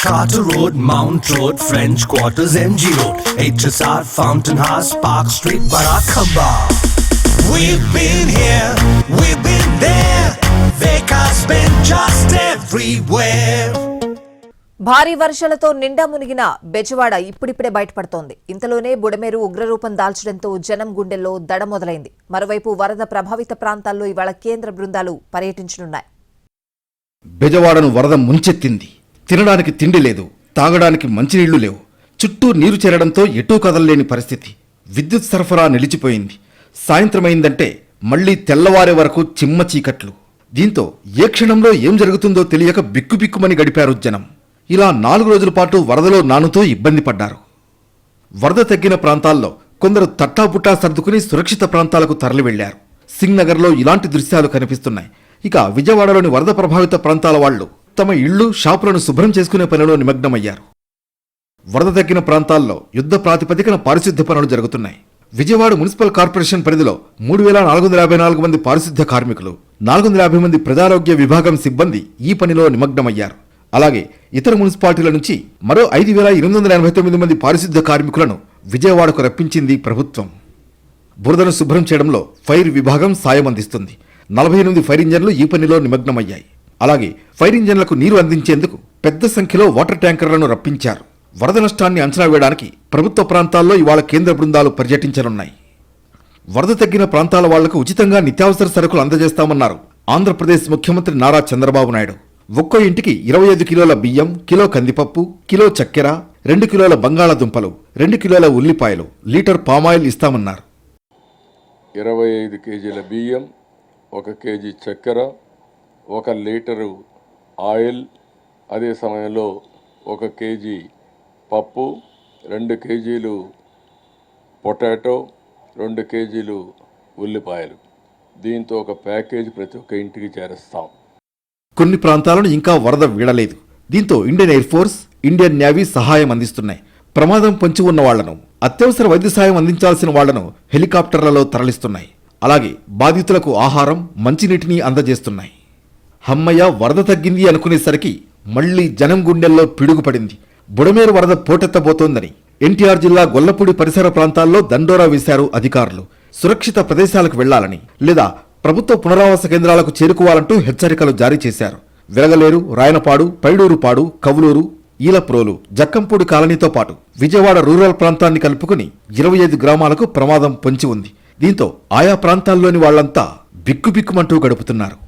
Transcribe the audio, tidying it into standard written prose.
Carter Road, Mount Road, French Quarters, MG Road, HSR, Fountain House, Park Street, Barackamba. We've been here, we've been there, Vekas been just everywhere. భారీ వర్షాలతో నిండా మునిగిన బెజవాడ ఇప్పుడిప్పుడే బయటపడుతోంది. ఇంతలోనే బుడమేరు ఉగ్రరూపం దాల్చడంతో జనం గుండెల్లో దడ మొదలైంది. మరోవైపు వరద ప్రభావిత ప్రాంతాల్లో ఇవాళ కేంద్ర బృందాలు పర్యటించనున్నాయి. బెజవాడను వరద ముంచెత్తింది. తినడానికి తిండి లేదు, తాగడానికి మంచినీళ్లు లేవు. చుట్టూ నీరు చేరడంతో ఎటూ కదలలేని పరిస్థితి. విద్యుత్ సరఫరా నిలిచిపోయింది. సాయంత్రమైందంటే మళ్లీ తెల్లవారే వరకు చిమ్మ చీకట్లు. దీంతో ఏ క్షణంలో ఏం జరుగుతుందో తెలియక బిక్కుబిక్కుమని గడిపారు జనం. ఇలా 4 రోజుల పాటు వరదలో నానుతూ ఇబ్బంది పడ్డారు. వరద తగ్గిన ప్రాంతాల్లో కొందరు తట్టాపుట్టా సర్దుకుని సురక్షిత ప్రాంతాలకు తరలి వెళ్లారు. సింగ్నగర్లో ఇలాంటి దృశ్యాలు కనిపిస్తున్నాయి. ఇక విజయవాడలోని వరద ప్రభావిత ప్రాంతాల వాళ్లు తమ ఇళ్లు, షాపులను శుభ్రం చేసుకునే పనిలో నిమగ్నమయ్యారు. వరద తగ్గిన ప్రాంతాల్లో యుద్ధ ప్రాతిపదికన పారిశుద్ధ్య పనులు జరుగుతున్నాయి. విజయవాడ మున్సిపల్ కార్పొరేషన్ పరిధిలో 3454 మంది పారిశుద్ధ్య కార్మికులు, 450 మంది ప్రజారోగ్య విభాగం సిబ్బంది ఈ పనిలో నిమగ్నమయ్యారు. అలాగే ఇతర మున్సిపాలిటీల నుంచి మరో 5889 మంది పారిశుద్ధ్య కార్మికులను విజయవాడకు రప్పించింది ప్రభుత్వం. బురదను శుభ్రం చేయడంలో ఫైర్ విభాగం సాయం అందిస్తుంది. 48 ఫైర్ ఇంజన్లు ఈ పనిలో నిమగ్నమయ్యాయి. అలాగే ఫైర్ ఇంజన్లకు నీరు అందించేందుకు పెద్ద సంఖ్యలో వాటర్ ట్యాంకర్లను రప్పించారు. వరద నష్టాన్ని అంచనా వేయడానికి ప్రభుత్వ ప్రాంతాల్లో ఇవాళ కేంద్ర బృందాలు పర్యటించనున్నాయి. వరద తగ్గిన ప్రాంతాల వాళ్లకు ఉచితంగా నిత్యావసర సరుకులు అందజేస్తామన్నారు ఆంధ్రప్రదేశ్ ముఖ్యమంత్రి నారా చంద్రబాబు నాయుడు. ఒక్కో ఇంటికి 25 కిలోల బియ్యం, కిలో కందిపప్పు, కిలో చక్కెర, 2 కిలోల బంగాళాదుంపలు, 2 కిలోల ఉల్లిపాయలు, లీటర్ పామాయిల్ ఇస్తామన్నారు. 25 కేజీల బియ్యం, 1 కేజీ చక్కెర, 1 లీటరు ఆయిల్, అదే సమయంలో 1 కేజీ పప్పు, 2 కేజీలు పొటాటో, 2 కేజీలు ఉల్లిపాయలు. దీంతో ఒక ప్యాకేజీ ప్రతి ఒక్క ఇంటికి చేరుస్తాం. కొన్ని ప్రాంతాలను ఇంకా వరద వీడలేదు. దీంతో Indian air force, Indian navy సహాయం అందిస్తున్నాయి. ప్రమాదం పొంచి ఉన్న వాళ్లను, అత్యవసర వైద్య సాయం అందించాల్సిన వాళ్లను హెలికాప్టర్లలో తరలిస్తున్నాయి. అలాగే బాధితులకు ఆహారం, మంచినీటిని అందజేస్తున్నాయి. హమ్మయ్య వరద తగ్గింది అనుకునేసరికి మళ్లీ జనం గుండెల్లో పిడుగుపడింది. బుడమేరు వరద పోటెత్తబోతోందని ఎన్టీఆర్ జిల్లా గొల్లపూడి పరిసర ప్రాంతాల్లో దండోరా వేశారు అధికారులు. సురక్షిత ప్రదేశాలకు వెళ్లాలని లేదా ప్రభుత్వ పునరావాస కేంద్రాలకు చేరుకోవాలంటూ హెచ్చరికలు జారీ చేశారు. వెలగలేరు, రాయనపాడు, పైడూరుపాడు, కవులూరు, ఈలప్రోలు, జక్కంపూడి కాలనీతో పాటు విజయవాడ రూరల్ ప్రాంతాన్ని కలుపుకుని 25 గ్రామాలకు ప్రమాదం పొంచి ఉంది. దీంతో ఆయా ప్రాంతాల్లోని వాళ్లంతా బిక్కుబిక్కుమంటూ గడుపుతున్నారు.